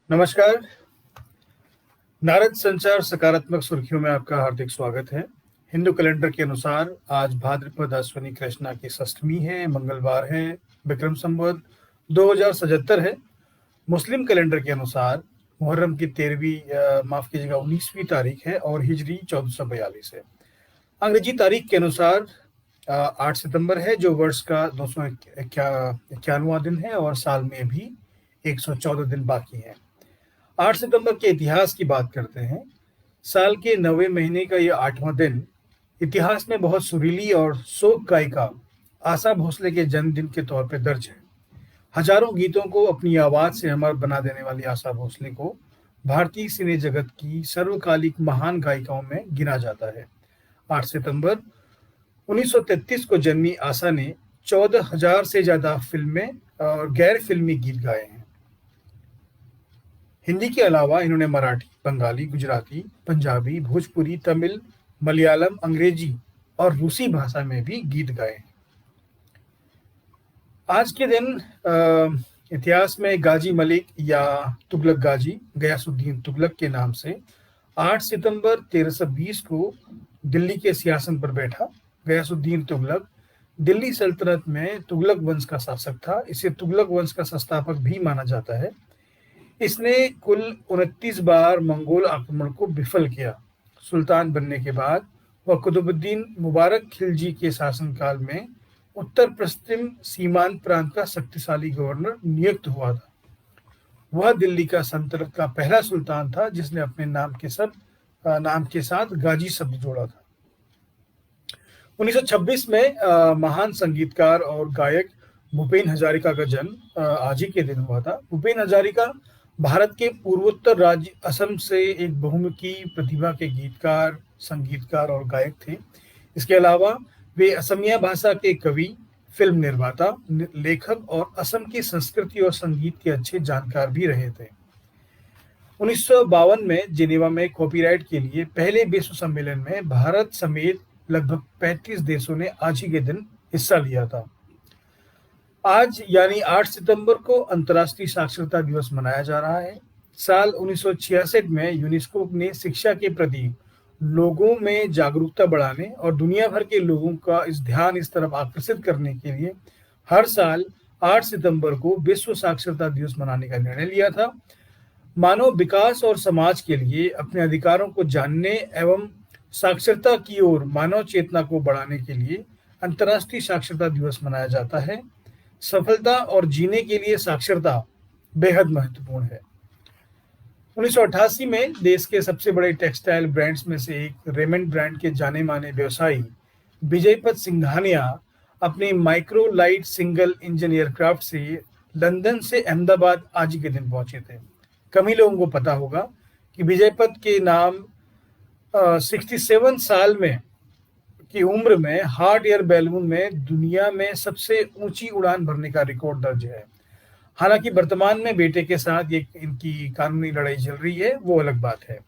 नमस्कार। नारद संचार सकारात्मक सुर्खियों में आपका हार्दिक स्वागत है। हिंदू कैलेंडर के अनुसार आज भाद्रपद अश्विनी कृष्णा की षष्ठमी है, मंगलवार है, विक्रम संवत 2077 है। मुस्लिम कैलेंडर के अनुसार मुहर्रम की 19वीं तारीख है और हिजरी 1442 है। अंग्रेजी तारीख के अनुसार 8 सितंबर है, जो वर्ष का 291वां दिन है और साल में भी 114 दिन बाकी हैं। 8 सितंबर के इतिहास की बात करते हैं। साल के 9वें महीने का यह 8वां दिन इतिहास में बहुत सुरीली और शोक गायिका आशा भोसले के जन्मदिन के तौर पर दर्ज है। हजारों गीतों को अपनी आवाज से अमर बना देने वाली आशा भोसले को भारतीय सिने जगत की सर्वकालिक महान गायिकाओं में गिना जाता है। 8 सितंबर 1933 को जन्मी आशा ने 14,000 से ज्यादा फिल्में और गैर फिल्मी गीत गाए हैं। हिंदी के अलावा इन्होंने मराठी, बंगाली, गुजराती, पंजाबी, भोजपुरी, तमिल, मलयालम, अंग्रेजी और रूसी भाषा में भी गीत गाए हैं। आज के दिन इतिहास में गाजी मलिक या तुगलक गाजी गयासुद्दीन तुगलक के नाम से 8 सितंबर 1320 को दिल्ली के सिंहासन पर बैठा। गयासुद्दीन तुगलक दिल्ली सल्तनत में तुगलक वंश का शासक था। इसे तुगलक वंश का संस्थापक भी माना जाता है। इसने कुल 29 बार मंगोल आक्रमण को विफल किया। सुल्तान बनने के बाद वह कुतुबुद्दीन मुबारक खिलजी के शासनकाल में उत्तर पश्चिम सीमांत प्रांत का शक्तिशाली गवर्नर नियुक्त हुआ था। वह दिल्ली का सल्तनत का पहला सुल्तान था जिसने अपने नाम के साथ गाजी शब्द जोड़ा था। 1926 में महान संगीतकार और गायक भूपेन हजारिका का जन्म आज ही के दिन हुआ था। भूपेन हजारिका भारत के पूर्वोत्तर राज्य असम से एक बहुमुखी प्रतिभा के गीतकार, संगीतकार और गायक थे। इसके अलावा वे असमिया भाषा के कवि, फिल्म निर्माता, लेखक और असम की संस्कृति और संगीत के अच्छे जानकार भी रहे थे। 1952 में जिनेवा में कॉपीराइट के लिए पहले विश्व सम्मेलन में भारत समेत लगभग 35 देशों ने आज ही के दिन हिस्सा लिया था। आज यानी 8 सितंबर को अंतर्राष्ट्रीय साक्षरता दिवस मनाया जा रहा है। साल 1966 में यूनेस्को ने शिक्षा के प्रति लोगों में जागरूकता बढ़ाने और दुनिया भर के लोगों का ध्यान इस तरफ आकर्षित करने के लिए हर साल 8 सितंबर को विश्व साक्षरता दिवस मनाने का निर्णय लिया था। मानव विकास और समाज के लिए अपने अधिकारों को जानने एवं साक्षरता की ओर मानव चेतना को बढ़ाने के लिए अंतर्राष्ट्रीय साक्षरता दिवस मनाया जाता है। सफलता और जीने के लिए साक्षरता बेहद महत्वपूर्ण है। 1988 में देश के सबसे बड़े टेक्सटाइल ब्रांड्स में से एक रेमंड ब्रांड के जाने माने व्यवसायी विजयपत सिंघानिया अपने micro light single engine aircraft से लंदन से अहमदाबाद आज के दिन पहुंचे थे। कम ही लोगों को पता होगा कि विजयपत के नाम 67 साल में की उम्र में हॉट एयर बैलून में दुनिया में सबसे ऊंची उड़ान भरने का रिकॉर्ड दर्ज है। हालांकि वर्तमान में बेटे के साथ ये इनकी कानूनी लड़ाई चल रही है, वो अलग बात है।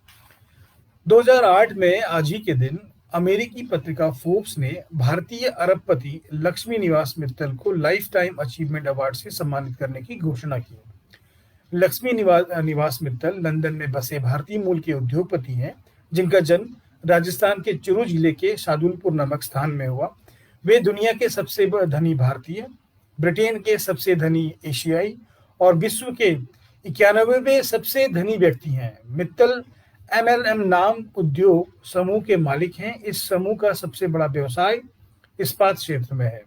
2008 में आज ही के दिन अमेरिकी पत्रिका फोर्ब्स ने भारतीय अरबपति लक्ष्मी निवास मित्तल को लाइफ टाइम अचीवमेंट अवार्ड से सम्मानित करने की घोषणा की। लक्ष्मी निवास मित्तल लंदन में बसे भारतीय मूल के उद्योगपति हैं, जिनका जन्म राजस्थान के चुरू जिले के शादुलपुर नामक स्थान में हुआ। वे दुनिया के सबसे धनी भारतीय, ब्रिटेन के सबसे धनी एशियाई और विश्व के 91वें सबसे धनी व्यक्ति हैं। मित्तल MLM नाम उद्योग समूह के मालिक हैं। इस समूह का सबसे बड़ा व्यवसाय इस्पात क्षेत्र में है।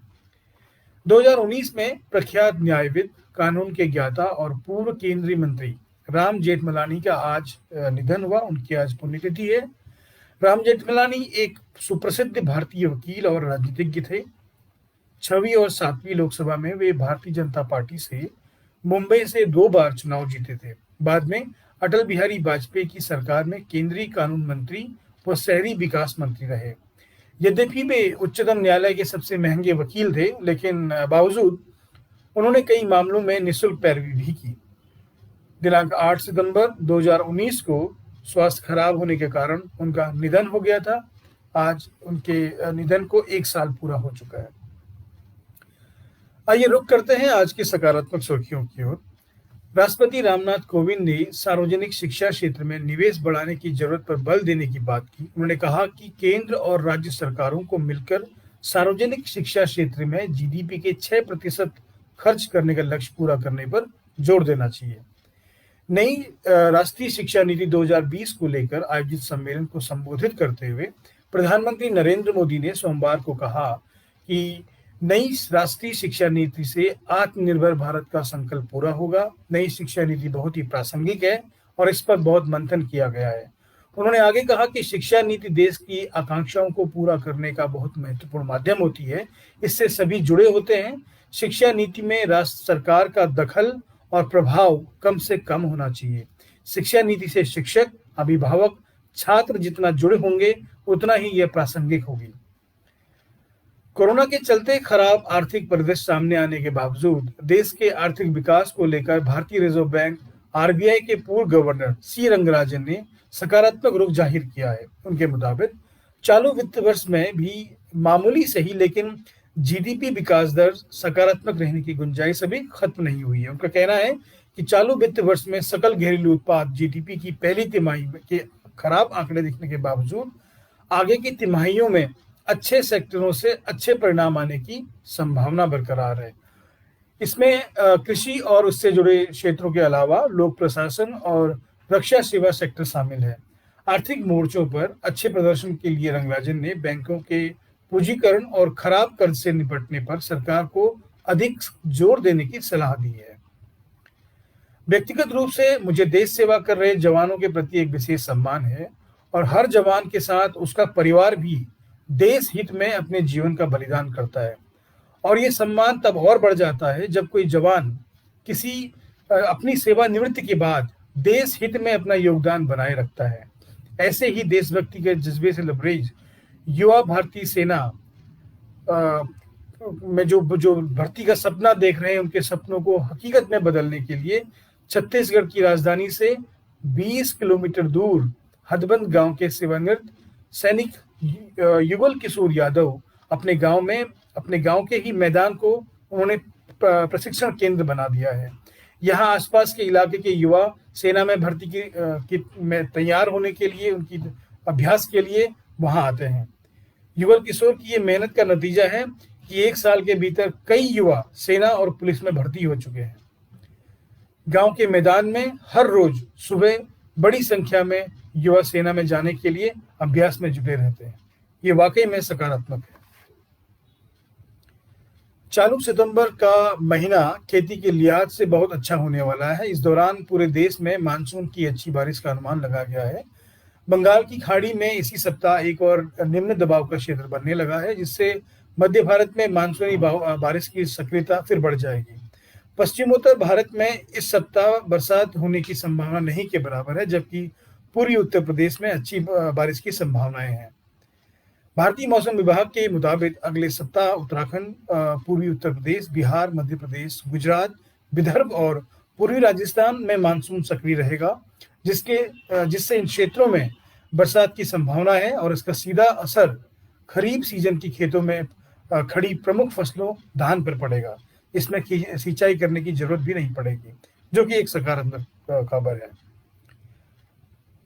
2019 में प्रख्यात न्यायविद, कानून के ज्ञाता और पूर्व केंद्रीय मंत्री राम जेठमलानी का आज निधन हुआ। उनकी आज पुण्यतिथि है। राम जेठमलानी एक सुप्रसिद्ध भारतीय वकील और राजनीतिज्ञ थे। 6वीं और 7वीं लोकसभा में वे भारतीय जनता पार्टी से मुंबई से 2 बार चुनाव जीते थे। बाद में अटल बिहारी वाजपेयी की सरकार में केंद्रीय कानून मंत्री व शहरी विकास मंत्री रहे। यद्यपि वे उच्चतम न्यायालय के सबसे महंगे वकील थे, लेकिन बावजूद उन्होंने कई मामलों में निःशुल्क पैरवी भी की। दिनांक 8 सितंबर 2019 को स्वास्थ्य खराब होने के कारण उनका निधन हो गया था। आज उनके निधन को 1 साल पूरा हो चुका है। आइए रुक करते हैं आज की सकारात्मक सुर्खियों की ओर। राष्ट्रपति रामनाथ कोविंद ने सार्वजनिक शिक्षा क्षेत्र में निवेश बढ़ाने की जरूरत पर बल देने की बात की। उन्होंने कहा कि केंद्र और राज्य सरकारों को मिलकर सार्वजनिक शिक्षा क्षेत्र में जीडीपी के 6% खर्च करने का लक्ष्य पूरा करने पर जोर देना चाहिए। नई राष्ट्रीय शिक्षा नीति 2020 को लेकर आयोजित सम्मेलन को संबोधित करते हुए प्रधानमंत्री नरेंद्र मोदी ने सोमवार को कहा कि नई राष्ट्रीय शिक्षा नीति से आत्मनिर्भर भारत का संकल्प पूरा होगा। नई शिक्षा नीति बहुत ही प्रासंगिक है और इस पर बहुत मंथन किया गया है। उन्होंने आगे कहा कि शिक्षा नीति देश की आकांक्षाओं को पूरा करने का बहुत महत्वपूर्ण माध्यम होती है। इससे सभी जुड़े होते हैं। शिक्षा नीति में राष्ट्र सरकार का दखल और प्रभाव कम से कम होना चाहिए। शिक्षा नीति से शिक्षक, अभिभावक, छात्र जितना जुड़े होंगे उतना ही यह प्रासंगिक होगी। कोरोना के चलते खराब आर्थिक परिदृश्य सामने आने के बावजूद देश के आर्थिक विकास को लेकर भारतीय रिजर्व बैंक आरबीआई के पूर्व गवर्नर सी रंगराजन ने सकारात्मक रुख जाहिर किया है। उनके मुताबिक चालू वित्त वर्ष में भी मामूली सही लेकिन जीडीपी विकास दर सकारात्मक रहने की गुंजाइश अभी खत्म नहीं हुई है। उनका कहना है कि चालू वित्त वर्ष में सकल घरेलू उत्पाद जीडीपी की पहली तिमाही के खराब आंकड़े दिखने के बावजूद आगे की तिमाहियों में अच्छे सेक्टरों से अच्छे परिणाम आने की संभावना बरकरार है। इसमें कृषि और उससे जुड़े क्षेत्रों के अलावा लोक प्रशासन और रक्षा सेवा सेक्टर शामिल है। आर्थिक मोर्चों पर अच्छे प्रदर्शन के लिए रंगराजन ने बैंकों के पूंजीकरण और खराब कर्ज से निपटने पर सरकार को अधिक जोर देने की सलाह दी है। व्यक्तिगत रूप से मुझे देश सेवा कर रहे जवानों के प्रति एक विशेष सम्मान है और हर जवान के साथ उसका परिवार भी देश हित में अपने जीवन का बलिदान करता है और ये सम्मान तब और बढ़ जाता है जब कोई जवान किसी अपनी सेवानिवृत्ति के बाद देश हित में अपना योगदान बनाए रखता है। ऐसे ही देशभक्ति के जज्बे से लबरेज युवा भारतीय सेना में जो भर्ती का सपना देख रहे हैं, उनके सपनों को हकीकत में बदलने के लिए छत्तीसगढ़ की राजधानी से 20 किलोमीटर दूर हदबंद गांव के सेवानिवृत्त सैनिक युगल किशोर यादव अपने गांव के ही मैदान को उन्होंने प्रशिक्षण केंद्र बना दिया है। यहाँ आसपास के इलाके के युवा सेना में भर्ती में तैयार होने के लिए, उनकी अभ्यास के लिए वहां आते हैं। युगल किशोर की ये मेहनत का नतीजा है कि 1 साल के भीतर कई युवा सेना और पुलिस में भर्ती हो चुके हैं। गांव के मैदान में हर रोज सुबह बड़ी संख्या में युवा सेना में जाने के लिए अभ्यास में जुटे रहते हैं। ये वाकई में सकारात्मक है। चालू सितंबर का महीना खेती के लिहाज से बहुत अच्छा होने वाला है। इस दौरान पूरे देश में मानसून की अच्छी बारिश का अनुमान लगाया गया है। बंगाल की खाड़ी में इसी सप्ताह एक और निम्न दबाव का क्षेत्र बनने लगा है, जिससे मध्य भारत में मानसूनी बारिश की सक्रियता फिर बढ़ जाएगी। पश्चिमोत्तर भारत में इस सप्ताह बरसात होने की संभावना नहीं के बराबर है, जबकि पूर्वी उत्तर प्रदेश में अच्छी बारिश की संभावनाएं हैं। भारतीय मौसम विभाग के मुताबिक अगले सप्ताह उत्तराखंड, पूर्वी उत्तर प्रदेश, बिहार, मध्य प्रदेश, गुजरात, विदर्भ और पूर्वी राजस्थान में मानसून सक्रिय रहेगा, जिससे इन क्षेत्रों में बरसात की संभावना है और इसका सीधा असर खरीफ सीजन की खेतों में खड़ी प्रमुख फसलों धान पर पड़ेगा। इसमें सिंचाई करने की जरूरत भी नहीं पड़ेगी, जो कि एक सकारात्मक खबर है।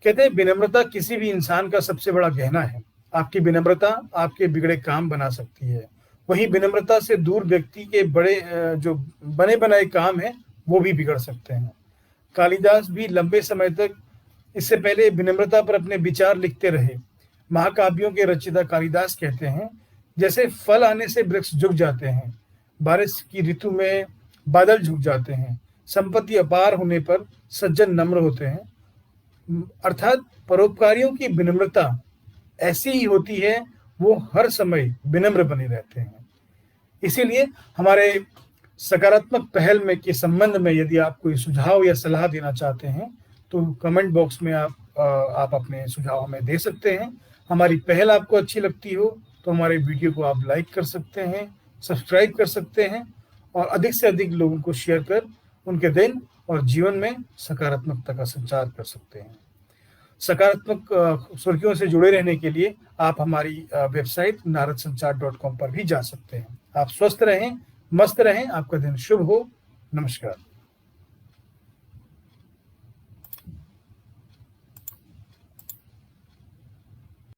कहते हैं विनम्रता किसी भी इंसान का सबसे बड़ा गहना है। आपकी विनम्रता आपके बिगड़े काम बना सकती है। वहीं विनम्रता से दूर व्यक्ति के जो बने बनाए काम है वो भी बिगड़ सकते हैं। कालिदास भी लंबे समय तक इससे पहले विनम्रता पर अपने विचार लिखते रहे। महाकाव्यों के रचयिता कालिदास कहते हैं, जैसे फल आने से वृक्ष झुक जाते हैं, बारिश की ऋतु में बादल झुक जाते हैं, संपत्ति अपार होने पर सज्जन नम्र होते हैं। अर्थात परोपकारियों की विनम्रता ऐसी ही होती है, वो हर समय विनम्र बने रहते हैं। इसीलिए हमारे सकारात्मक पहल में के संबंध में यदि आप कोई सुझाव या सलाह देना चाहते हैं तो कमेंट बॉक्स में आप अपने सुझाव हमें दे सकते हैं। हमारी पहल आपको अच्छी लगती हो तो हमारे वीडियो को आप लाइक कर सकते हैं, सब्सक्राइब कर सकते हैं और अधिक से अधिक लोगों को शेयर कर उनके दिन और जीवन में सकारात्मकता का संचार कर सकते हैं। सकारात्मक सुर्खियों से जुड़े रहने के लिए आप हमारी वेबसाइट naradsanchar.com पर भी जा सकते हैं। आप स्वस्थ रहें, मस्त रहें, आपका दिन शुभ हो। नमस्कार।